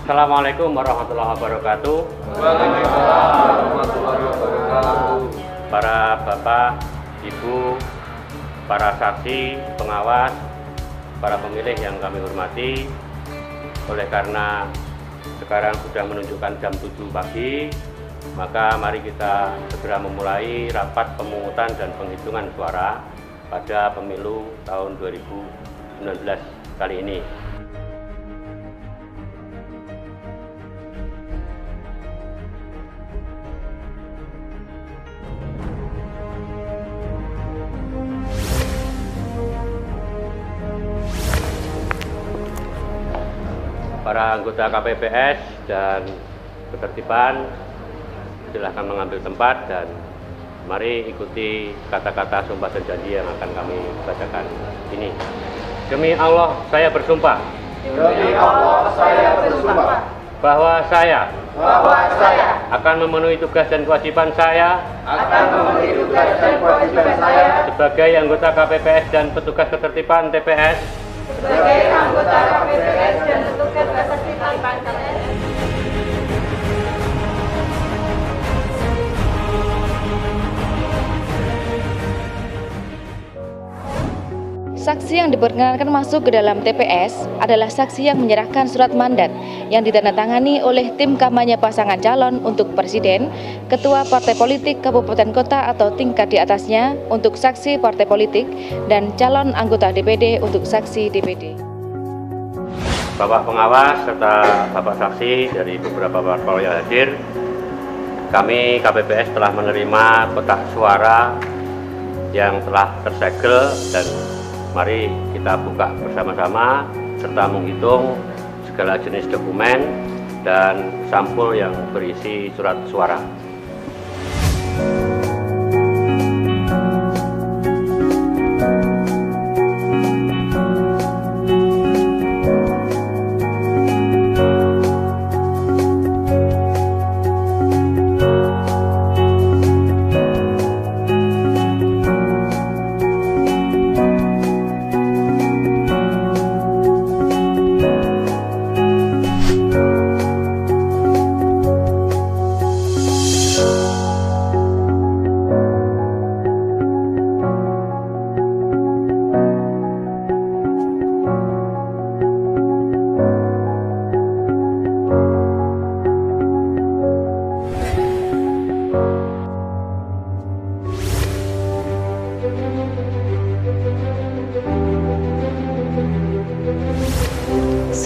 Assalamualaikum warahmatullahi wabarakatuh. Waalaikumsalam warahmatullahi wabarakatuh. Para bapak, ibu, para saksi, pengawas, para pemilih yang kami hormati, oleh karena sekarang sudah menunjukkan jam 7 pagi, maka mari kita segera memulai rapat pemungutan dan penghitungan suara pada pemilu tahun 2019 kali ini. Para anggota KPPS dan ketertiban, silahkan mengambil tempat dan mari ikuti kata-kata sumpah dan janji yang akan kami bacakan ini. Demi Allah, saya bersumpah. Demi Allah, saya bersumpah Bahwa saya akan memenuhi tugas dan kewajiban saya sebagai anggota KPPS dan petugas ketertiban TPS. Saksi yang diperkenankan masuk ke dalam TPS adalah saksi yang menyerahkan surat mandat yang ditandatangani oleh tim kampanye pasangan calon untuk presiden, ketua partai politik kabupaten kota atau tingkat di atasnya untuk saksi partai politik, dan calon anggota DPD untuk saksi DPD. Bapak pengawas serta Bapak saksi dari beberapa parpol yang hadir, kami KPPS telah menerima kotak suara yang telah tersegel dan mari kita buka bersama-sama serta menghitung segala jenis dokumen dan sampul yang berisi surat suara.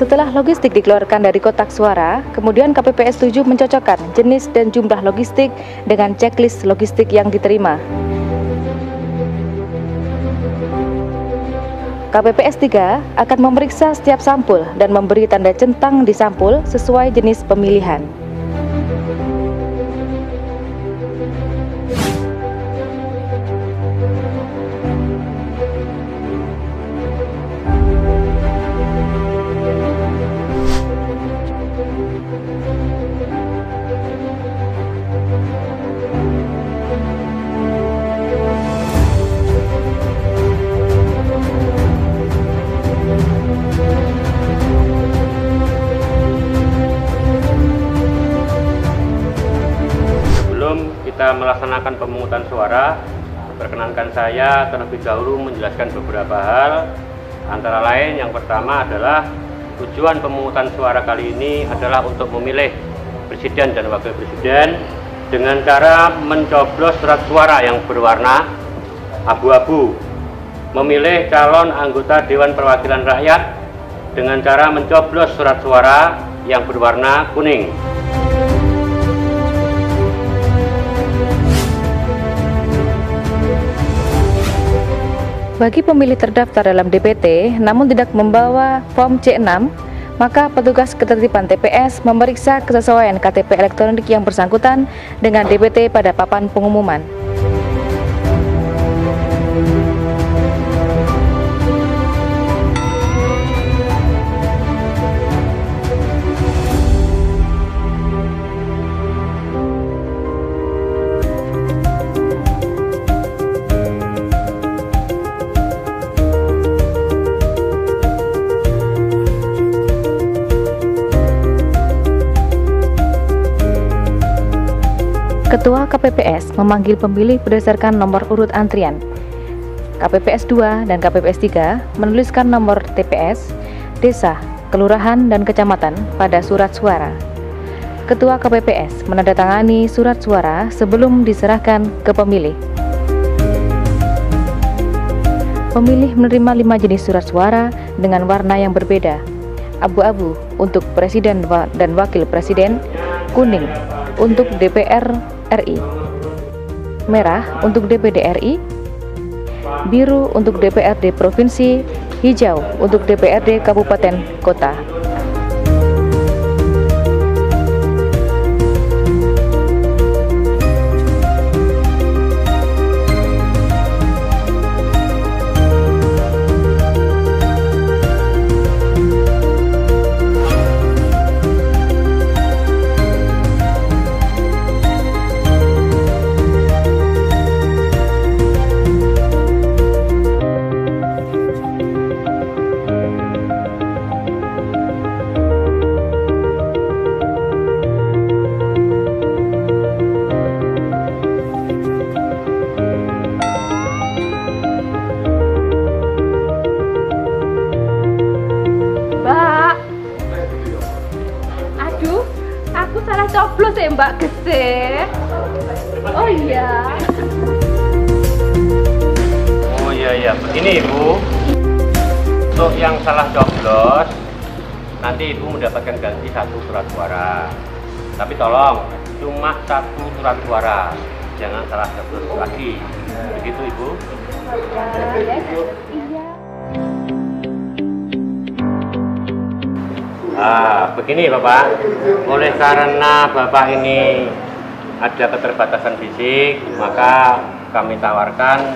Setelah logistik dikeluarkan dari kotak suara, kemudian KPPS 7 mencocokkan jenis dan jumlah logistik dengan checklist logistik yang diterima. KPPS 3 akan memeriksa setiap sampul dan memberi tanda centang di sampul sesuai jenis pemilihan. Kita melaksanakan pemungutan suara, perkenankan saya terlebih dahulu menjelaskan beberapa hal. Antara lain, yang pertama adalah tujuan pemungutan suara kali ini adalah untuk memilih presiden dan wakil presiden dengan cara mencoblos surat suara yang berwarna abu-abu, memilih calon anggota Dewan Perwakilan Rakyat dengan cara mencoblos surat suara yang berwarna kuning. Bagi pemilih terdaftar dalam DPT namun tidak membawa form C6, maka petugas ketertiban TPS memeriksa kesesuaian KTP elektronik yang bersangkutan dengan DPT pada papan pengumuman. Ketua KPPS memanggil pemilih berdasarkan nomor urut antrian. KPPS 2 dan KPPS 3 menuliskan nomor TPS, desa, kelurahan, dan kecamatan pada surat suara. Ketua KPPS menandatangani surat suara sebelum diserahkan ke pemilih. Pemilih menerima 5 jenis surat suara dengan warna yang berbeda. Abu-abu untuk Presiden dan Wakil Presiden, kuning untuk DPR RI, merah untuk DPD RI, biru untuk DPRD Provinsi, hijau untuk DPRD Kabupaten Kota. Aku salah coblos ya Mbak Gede. Oh iya. Oh iya, begini Ibu. Untuk yang salah coblos, nanti Ibu mendapatkan ganti 1 surat suara. Tapi tolong, cuma 1 surat suara. Jangan salah coblos lagi. Begitu Ibu. Iya. Begini Bapak, oleh karena Bapak ini ada keterbatasan fisik, maka kami tawarkan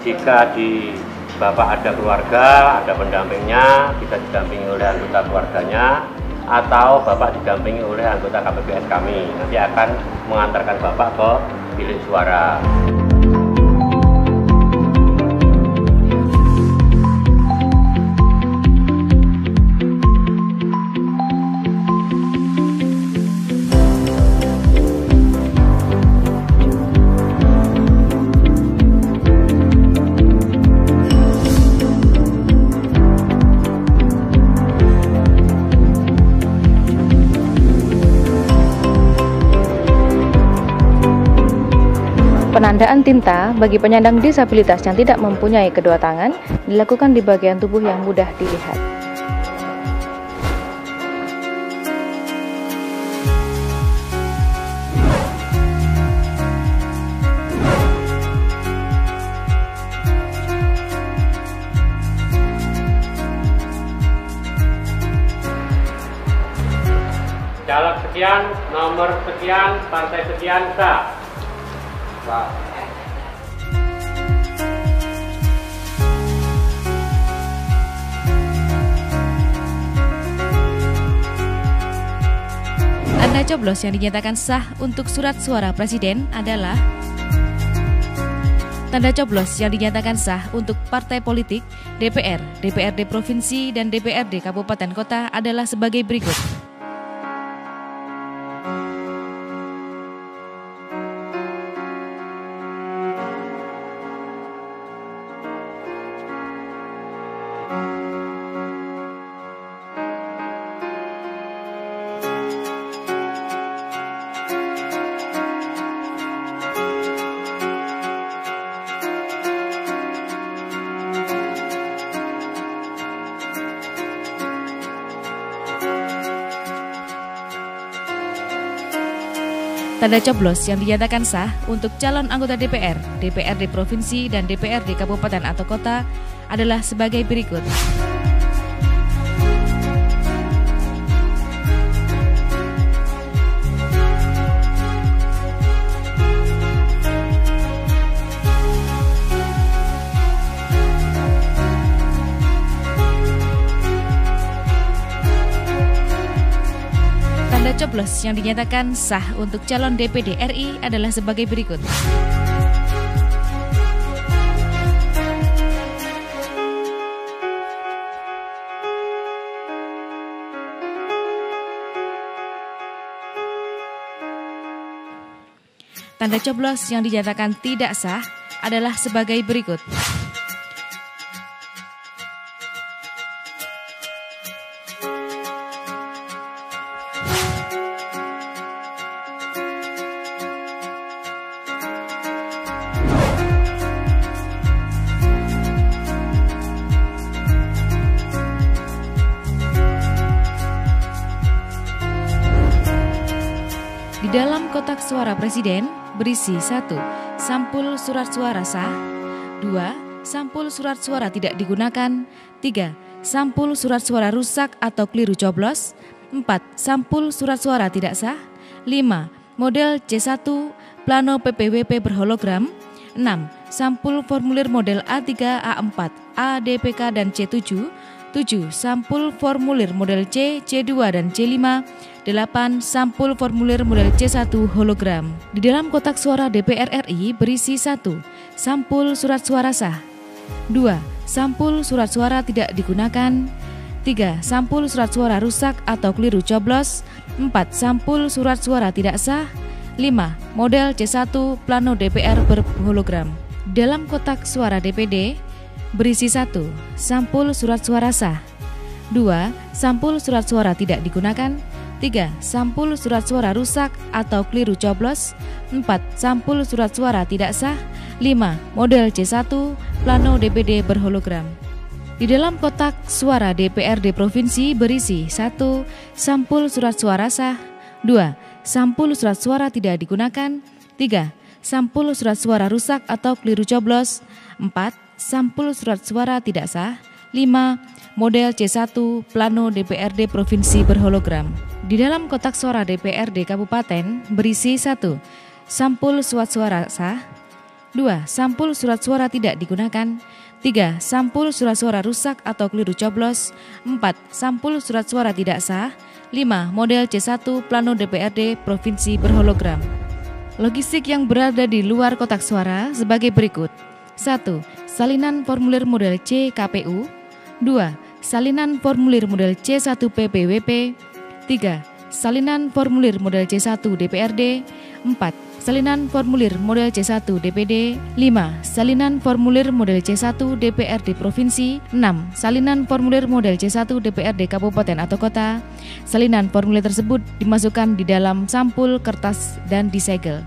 jika di Bapak ada keluarga, ada pendampingnya, bisa didampingi oleh anggota keluarganya, atau Bapak didampingi oleh anggota KPPS kami, nanti akan mengantarkan Bapak ke bilik suara. Penandaan tinta bagi penyandang disabilitas yang tidak mempunyai kedua tangan dilakukan di bagian tubuh yang mudah dilihat. Caleg sekian, nomor sekian, partai sekian, sah. Tanda coblos yang dinyatakan sah untuk surat suara presiden adalah tanda coblos yang dinyatakan sah untuk partai politik, DPR, DPRD Provinsi, dan DPRD Kabupaten Kota adalah sebagai berikut. Tanda coblos yang dinyatakan sah untuk calon anggota DPR, DPRD Provinsi, dan DPRD Kabupaten atau Kota adalah sebagai berikut. Tanda coblos yang dinyatakan sah untuk calon DPD RI adalah sebagai berikut. Tanda coblos yang dinyatakan tidak sah adalah sebagai berikut. Di dalam kotak suara presiden berisi 1. Sampul surat suara sah. 2. Sampul surat suara tidak digunakan. 3. Sampul surat suara rusak atau keliru coblos. 4. Sampul surat suara tidak sah. 5. Model C1 plano PPWP berhologram. 6. Sampul formulir model A3, A4, ADPK dan C7. 7. Sampul formulir model C, C2 dan C5. 8. Sampul formulir model C1 hologram. Di dalam kotak suara DPR RI berisi 1. Sampul surat suara sah. 2. Sampul surat suara tidak digunakan. 3. Sampul surat suara rusak atau keliru coblos. 4. Sampul surat suara tidak sah. 5. Model C1 plano DPR berhologram. Dalam kotak suara DPD berisi 1. Sampul surat suara sah. 2. Sampul surat suara tidak digunakan. 3. Sampul surat suara rusak atau keliru coblos. 4. Sampul surat suara tidak sah. 5. Model C1 plano DPD berhologram. Di dalam kotak suara DPRD provinsi berisi 1. Sampul surat suara sah. 2. Sampul surat suara tidak digunakan. 3. Sampul surat suara rusak atau keliru coblos. 4. Sampul surat suara tidak sah. 5. Model C1 plano DPRD provinsi berhologram. Di dalam kotak suara DPRD kabupaten berisi 1. Sampul surat suara sah. 2. Sampul surat suara tidak digunakan. 3. Sampul surat suara rusak atau keliru coblos. 4. Sampul surat suara tidak sah. 5. Model C1 plano DPRD provinsi berhologram. Logistik yang berada di luar kotak suara sebagai berikut. 1. Salinan formulir model C KPU. 2. Salinan formulir model C1 PPWP. 3. Salinan formulir model C1 DPRD. 4. Salinan formulir model C1 DPD. 5. Salinan formulir model C1 DPRD Provinsi. 6. Salinan formulir model C1 DPRD Kabupaten atau Kota. Salinan formulir tersebut dimasukkan di dalam sampul kertas dan disegel.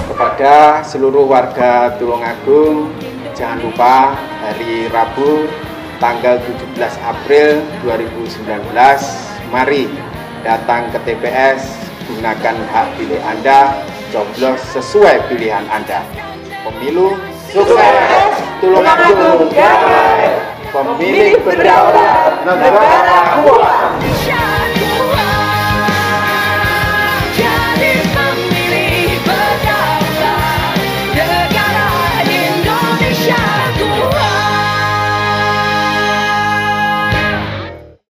Kepada seluruh warga Tulungagung, jangan lupa hari Rabu tanggal 17 April 2019, mari datang ke TPS, gunakan hak pilih Anda, coblos sesuai pilihan Anda. Pemilu sukses, Tulungagung damai, pemilih berdaulat, negara kuat.